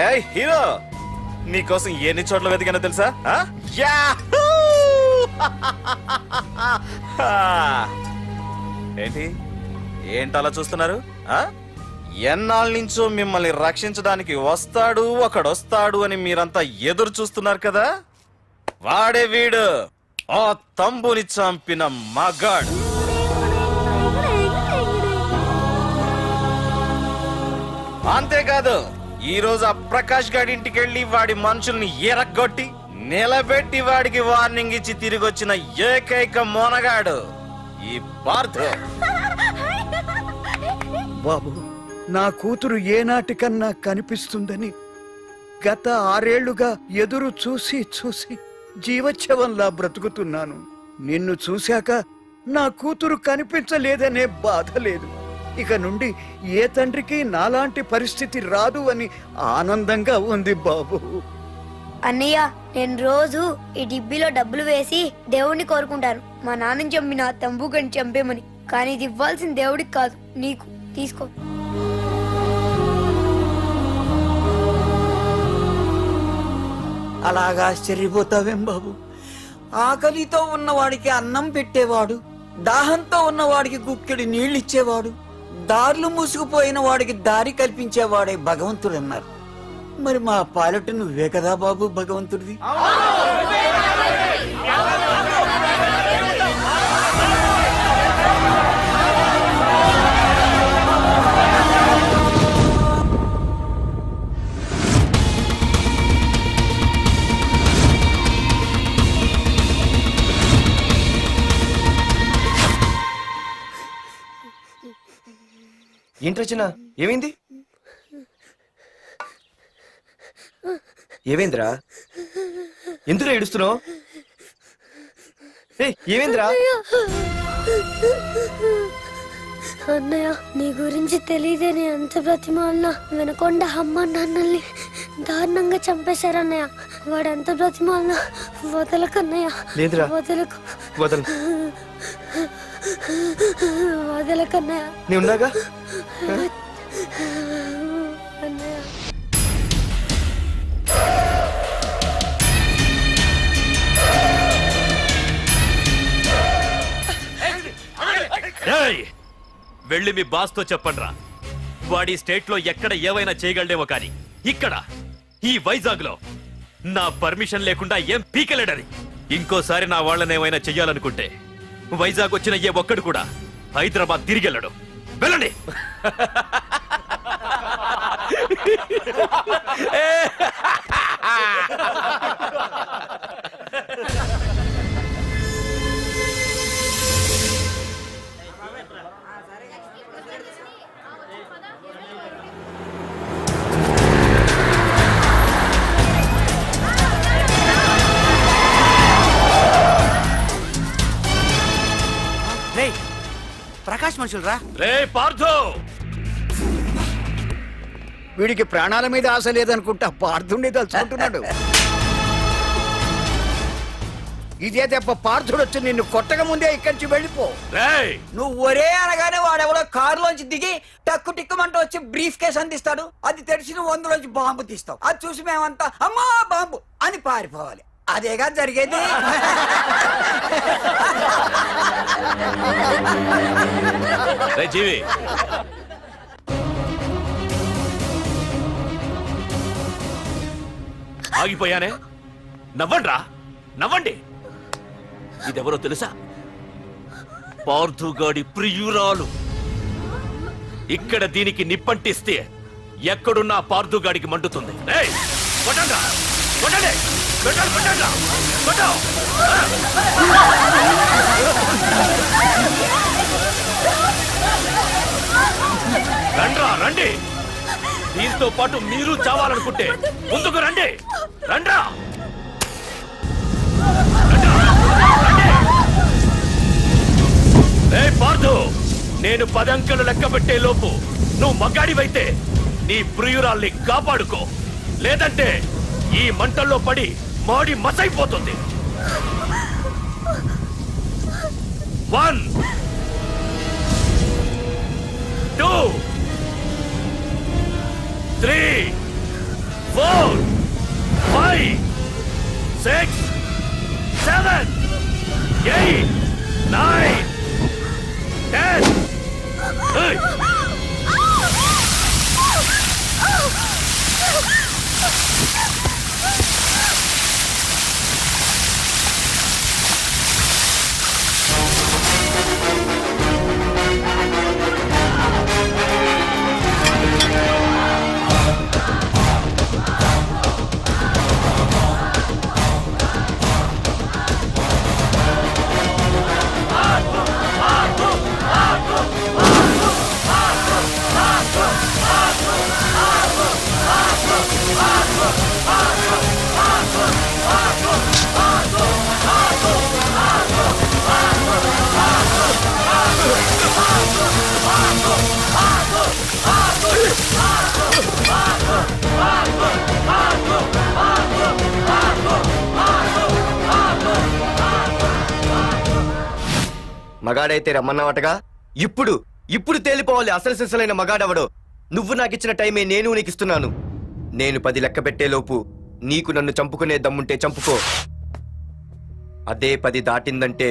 ఏ hero, నీకోసం ఎన్ని చోట్ల వెతికానో తెలుసా? ఏంటి ఏంటలా చూస్తున్నారు? ఎన్నాళ్ళ నుంచో మిమ్మల్ని రక్షించడానికి ఒకడొస్తాడు అని మీరంతా ఎదురు చూస్తున్నారు కదా. వాడే వీడు, ఆ తంబుని చంపిన మగాడు. అంతేకాదు, ఈ రోజు ఆ ప్రకాష్ గాడి ఇంటికి వెళ్లి వాడి మనుషుల్ని ఎరగొట్టి నిలబెట్టి వాడికి వార్నింగ్ ఇచ్చి తిరిగి వచ్చిన ఏకైక మోనగాడు ఈ పార్థ. బాబు, నా కూతురు ఏనాటికన్నా కనిపిస్తుందని గత 6 ఏళ్లుగా ఎదురు చూసి చూసి జీవోత్సవంలా బ్రతుకుతున్నాను. నిన్ను చూశాక నా కూతురు కనిపించలేదనే బాధ లేదు. ఇక నుండి ఏ తండ్రికి నాలాంటి పరిస్థితి రాదు అని ఆనందంగా ఉంది బాబు. అన్నయ్య, నేను రోజు ఈ డిబ్బీలో డబ్బులు వేసి దేవుణ్ణి కోరుకుంటాను, మా నాన్నని చంపిన తంబుగని చంపేమని. కానీ ఇది ఇవ్వాల్సిన దేవుడికి కాదు, నీకు. తీసుకో. అలాగా ఆశ్చర్యపోతావేం బాబు? ఆకలితో ఉన్నవాడికి అన్నం పెట్టేవాడు, దాహంతో ఉన్నవాడికి గుక్కెడి నీళ్ళిచ్చేవాడు, దారులు మూసుకుపోయిన వాడికి దారి కల్పించేవాడే భగవంతుడు అన్నారు. మరి మా పాలెట నువ్వే కదా బాబు భగవంతుడివి. ఏంట్రచన, ఏమైంది? ఏమైందిరా? ఎందుకు ఏడుస్తున్నావు? ఏమైందిరా? అన్నయ్య, నీ గురించి తెలియదే నీ అంత బ్రతిమాలిన వినకొండ అమ్మ నాన్నల్ని దారుణంగా చంపేశారన్నయ్య. వాడు ఎంత బ్రతిమాలిన వదలకన్నయ్య. లేదురా, వదలకు. వదలకన్నయ్య. నీ ఉన్నాగా అన్నయ్య. వెళ్ళి మీ బాస్ తో చెప్పండ్రా, వాడి స్టేట్ లో ఎక్కడ ఏవైనా చేయగలడేమో కానీ ఇక్కడ ఈ వైజాగ్ లో నా పర్మిషన్ లేకుండా ఏం పీకలేడని. ఇంకోసారి నా వాళ్ళని ఏమైనా చెయ్యాలనుకుంటే వైజాగ్ వచ్చిన ఏ ఒక్కడు కూడా హైదరాబాద్ తిరిగెళ్ళడు. వెళ్ళండి. ప్రకాష్ మనుషులు రా. రే పార్థు, వీడికి ప్రాణాల మీద ఆశ లేదనుకుంటా పార్థుడిని తలుచుకుంటున్నాడు. ఇదే దెబ్బ పార్థుడు వచ్చి నిన్ను కొట్టక ముందే ఇక్కడి నుంచి వెళ్ళిపో. నువ్వు ఒరే అనగానే వాడెవడో కారులోంచి దిగి టక్కు టిక్కుమంటూ వచ్చి బ్రీఫ్ కేసు అందిస్తాడు. అది తెరిచి నువ్వు అందులోంచి బాంబు తీస్తావు. అది చూసి మేమంతా అమ్మా బాంబు అని పారిపోవాలి. అదేగా జరిగేది. జీవి, ఆగిపోయానే. నవ్వండ్రా, నవ్వండి. ఇదెవరో తెలుసా? పార్థుగాడి ప్రియురాలు. ఇక్కడ దీనికి నిప్పంటిస్తే ఎక్కడున్నా పార్థుగాడికి మండుతుంది. కొట్టండ్రా, కొట్టండి, కొట్టండి, కొట్టండ్రా, కొట్టు. రండ్రా, రండి. దీంతో పాటు మీరు చావాలనుకుంటే ముందుకు రండి. రండ్రా, పార్థు, నేను 10 అంకెలు లెక్క పెట్టే లోపు నువ్వు మగాడివైతే నీ ప్రియురాల్ని కాపాడుకో. లేదంటే ఈ మంటల్లో పడి మాడి మసైపోతుంది. 1 2 3 4 5 6 7 8 9 10 Hey! మగాడైతే రమ్మన్నావటగా. ఇప్పుడు ఇప్పుడు తేలిపోవాలి అసలు సిసలైన మగాడవడో. నువ్వు నాకిచ్చిన టైమే నేను నీకు ఇస్తున్నాను. నేను 10 లెక్క పెట్టేలోపు నీకు నన్ను చంపుకునే దమ్ముంటే చంపుకో. అదే 10 దాటిందంటే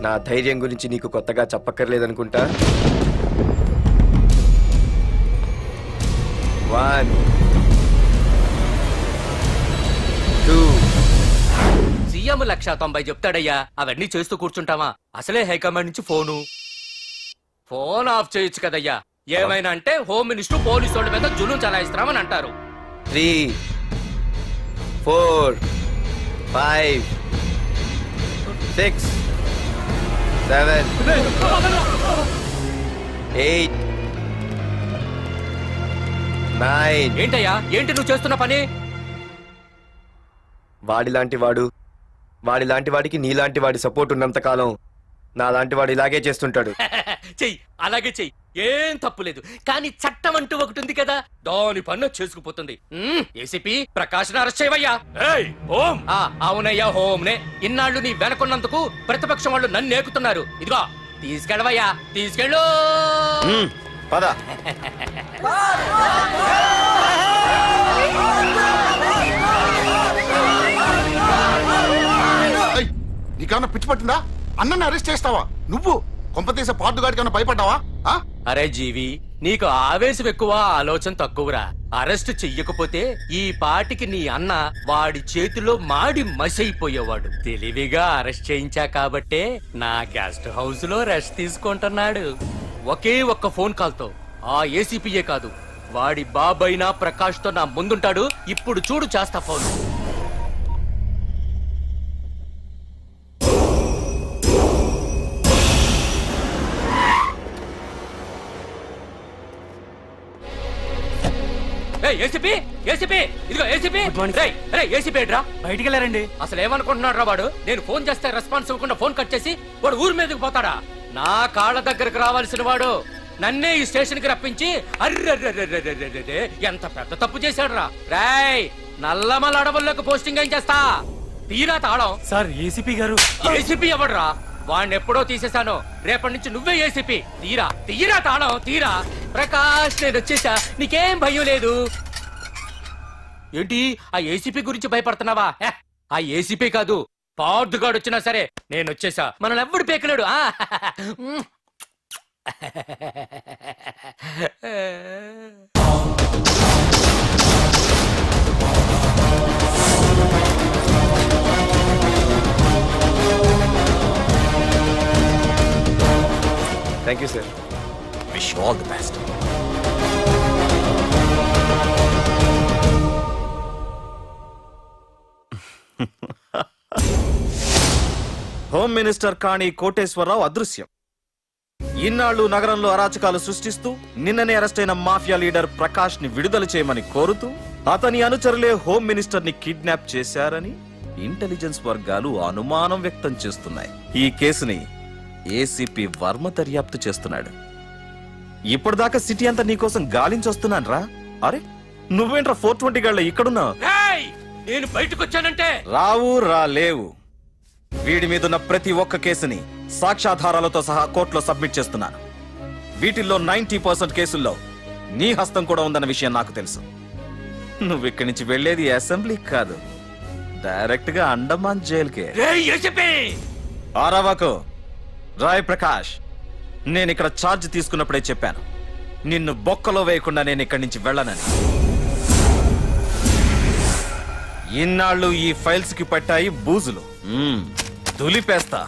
నా ధైర్యం గురించి నీకు కొత్తగా చెప్పక్కర్లేదనుకుంటా. 1 2 సీఎం 190 చెప్తాడయ్యా. అవన్నీ చేస్తూ కూర్చుంటావా? అసలే హైకమాండ్ నుంచి ఫోన్ ఆఫ్ చేయొచ్చు కదయ్యా. ఏమైనా అంటే హోమ్ మినిస్టర్ పోలీసు వాళ్ళ మీద జులుం చలాయిస్తున్నామని అంటారు. 3 4 5 6 7 8 9 ఏంటయ్యా, ఏంటి నువ్వు చేస్తున్న పని? వాడిలాంటి వాడికి నీలాంటి వాడి సపోర్ట్ ఉన్నంత కాలం నాలాంటి వాడు ఇలాగే చేస్తుంటాడు. చెయ్యి, అలాగే చెయ్యి, ఏం తప్పులేదు. కానీ చట్టం అంటూ ఒకటి ఉంది కదా, దాని పన్ను చేసుకుపోతుంది. ఏసీపీ ప్రకాష్ అరెస్ట్ చేయవయ్యా. అవునయ్యా, హోమ్నే. ఇన్నాళ్ళు నీ వెనకున్నందుకు ప్రతిపక్షం వాళ్ళు నన్ను నేకుతున్నారు. ఇదిగో తీసుకెళ్ళవయ్యా, తీసుకెళ్ళు. పద. నీకేమన్నా పిచ్చి పట్టిందా? అన్నని అరెస్ట్ చేస్తావా నువ్వు? కొంపతీసే పాటుగాడికి ఏమన్నా భయపడ్డావా? అరే జీవి, నీకు ఆవేశం ఎక్కువ, ఆలోచన తక్కువరా. అరెస్ట్ చెయ్యకపోతే ఈ పాటికి నీ అన్న వాడి చేతిలో మాడి మసైపోయేవాడు. తెలివిగా అరెస్ట్ చేయించా కాబట్టే నా గెస్ట్ హౌస్ లో రెస్ట్ తీసుకుంటున్నాడు. ఒకే ఒక్క ఫోన్ కాల్ తో ఆ ఏసీపీయే కాదు, వాడి బాబైనా ప్రకాష్ తో నా ముందుంటాడు. ఇప్పుడు చూడు, చేస్తా ఫోన్. ఏసీపీ, ఏసీపీ, ఇదిగో ఏసీపీ. ఏసీపీ రా, బయటికి వెళ్ళారండి. అసలు ఏమనుకుంటున్నాడు రా వాడు? నేను ఫోన్ చేస్తే రెస్పాన్స్ ఇవ్వకుండా ఫోన్ కట్ చేసి వాడు ఊరి మీదకి పోతాడా? నా కాళ్ళ దగ్గరకు రావాల్సిన వాడు నన్నే ఈ స్టేషన్ కి రప్పించి అర్రె ఎంత పెద్ద తప్పు చేశాడు రా. రాయ్, నల్లమల అడవుల్లోకి పోస్టింగ్ ఏం చేస్తా? తీరా తాళం. సార్, ఏసీపీ గారు. ఏసీపీ ఎవడ్రా? వాడిని ఎప్పుడో తీసేశాను. రేపటి నుంచి నువ్వే ఏసీపీ. తీరా తాళం, తీరా. ప్రకాష్, నేను వచ్చేసా, నీకేం భయం లేదు. ఏంటి ఆ ఏసీపీ గురించి భయపడుతున్నావా? ఆ ఏసీపీ కాదు, పార్దుగాడు వచ్చినా సరే నేను వచ్చేసా. మనల్ని ఎవ్వడు పేకలేడు. Thank you sir. Wish you all the best. Home minister Kani Koteswararao అదృశ్యం. ఇన్నాళ్లు నగరంలో అరాచకాలు సృష్టిస్తూ నిన్ననే అరెస్ట్ అయిన మాఫియా లీడర్ ప్రకాష్ ని విడుదల చేయమని కోరుతూ అతని అనుచరులే హోమ్ మినిస్టర్ ని కిడ్నాప్ చేశారని ఇంటెలిజెన్స్ వర్గాలు అనుమానం వ్యక్తం చేస్తున్నాయి. ఈ కేసుని ఏసీపీ వర్మ దర్యాప్తు చేస్తున్నాడు. ఇప్పటిదాకా సిటీ అంతా నీకోసం గాలించొస్తున్నాను రా. అరే, నువ్వేంట్రా 420 గళ్ళ ఇక్కడున్నావు? నేను బయటకు వచ్చానంటే రావు రాలేవు. వీడి మీదున్న ప్రతి ఒక్క కేసుని సాక్ష్యాధారాలతో సహా కోర్టులో సబ్మిట్ చేస్తున్నాను. వీటిల్లో 90% కేసుల్లో నీ హస్తం కూడా ఉందన్న విషయం నాకు తెలుసు. నువ్వు ఇక్కడి నుంచి వెళ్లేది అసెంబ్లీ కాదు, డైరెక్ట్ గా అండమాన్ జైలుకే. ఆరావాకు రాయ్ ప్రకాష్, నేను ఇక్కడ ఛార్జ్ తీసుకున్నప్పుడే చెప్పాను, నిన్ను బొక్కలో వేయకుండా నేను ఇక్కడి నుంచి వెళ్ళనని. ఇన్నాళ్ళు ఈ ఫైల్స్ కి పట్టాయి బూజులు, దులిపేస్తా.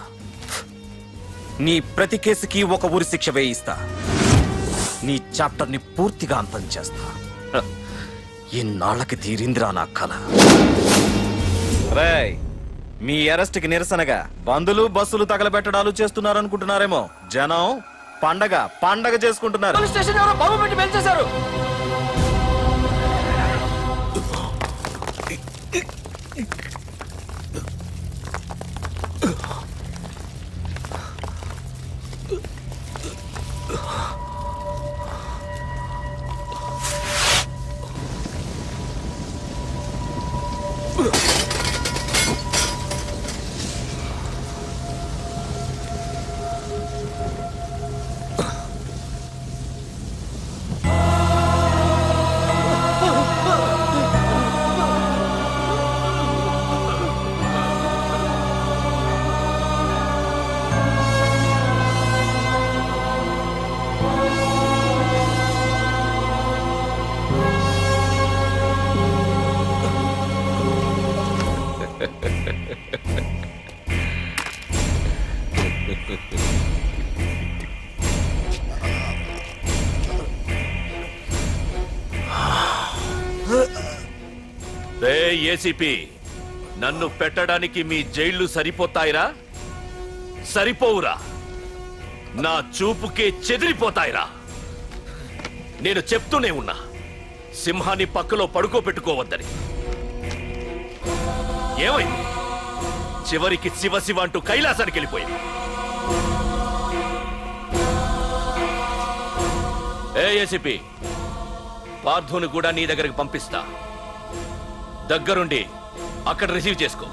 నీ ప్రతి కేసుకి ఒక ఊరి శిక్ష వేయిస్తా. నీ చాప్టర్ ని పూర్తిగా అంతం చేస్తా. ఇన్నాళ్ళకి తీరిందిరా నా కళ. రేయ్, మీ అరెస్ట్ కి నిరసనగా బందులు బస్సులు తగలబెట్టడాలు చేస్తున్నారనుకుంటున్నారేమో. జనం పండగ చేసుకుంటున్నారు. ఏసీపీ, నన్ను పెట్టడానికి మీ జైళ్లు సరిపోతాయిరా? సరిపోవురా? నా చూపుకే చెదిరిపోతాయిరా? నేను చెప్తూనే ఉన్నా, సింహాన్ని పక్కలో పడుకోబెట్టుకోవద్దని. ఏమైంది? చివరికి శివ అంటూ కైలాసానికి వెళ్ళిపోయింది. ఏసీపీ, పార్థుని కూడా నీ దగ్గరికి పంపిస్తా. దగ్గరుండి అక్కడ రిసీవ్ చేసుకో.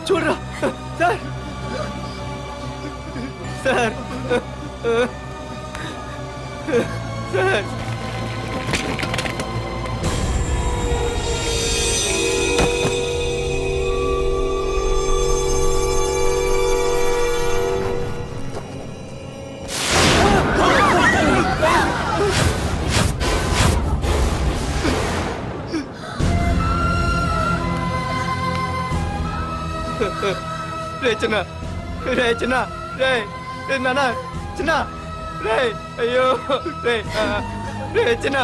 చూడరా సార్. సార్ సార్ చిన్న రే నాన్న చిన్న రే అయ్యో రే చిన్న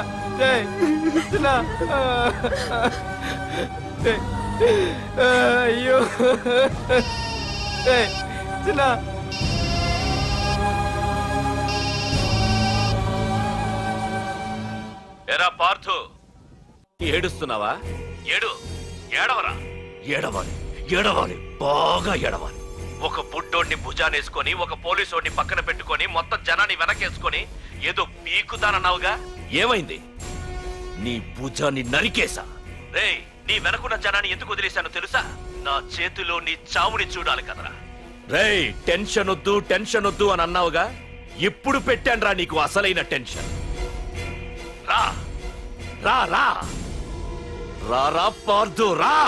అయ్యో చిన్న. ఎరా పార్థు, ఏడుస్తున్నావా? ఏడవరా? ఏడవాలి, బాగా ఏడవాలి. ఒక బుడ్డోడిని భుజానేసుకొని, ఒక పోలీసోడిని పక్కన పెట్టుకొని, మొత్తం జనాన్ని వెనకేసుకొని ఏదో పీకుతానన్నావుగా, ఏమైంది? నీ భుజాన్ని నరికేశా. రేయ్, నీ వెనకున్న జనాన్ని ఎందుకు వదిలేశానో తెలుసా? నా చేతిలో నీ చావుని చూడాలి కదరా. రేయ్, టెన్షన్ వద్దు అని అన్నావుగా, ఇప్పుడు పెట్టానురా నీకు అసలైన టెన్షన్. రా రా రా రా పార్థు, రా.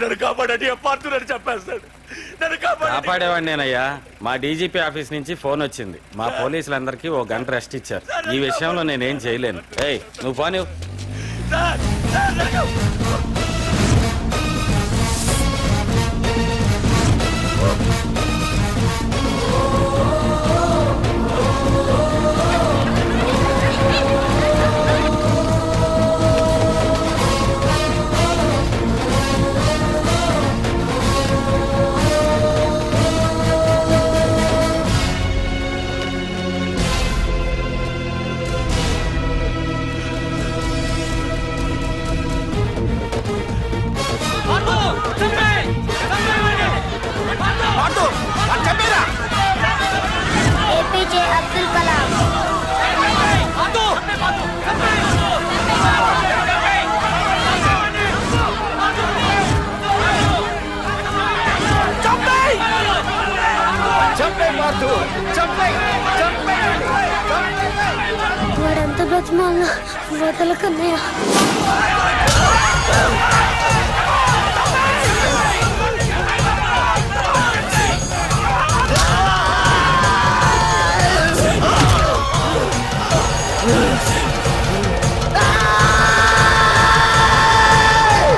నన్ను కాపాడండి, అపార్థులని చెప్పేస్తాడు. నన్ను కాపాడేవాడిని నేనయ్యా. మా డీజీపీ ఆఫీస్ నుంచి ఫోన్ వచ్చింది. మా పోలీసులందరికీ 1 గంట రెస్ట్ ఇచ్చారు. ఈ విషయంలో నేనేం చేయలేను. ఏయ్, నువ్వు పోనీ. ఏపీజే అబ్దుల్ కలాం. వాడంత బ్రతిమాల వదల కన్నయ్య.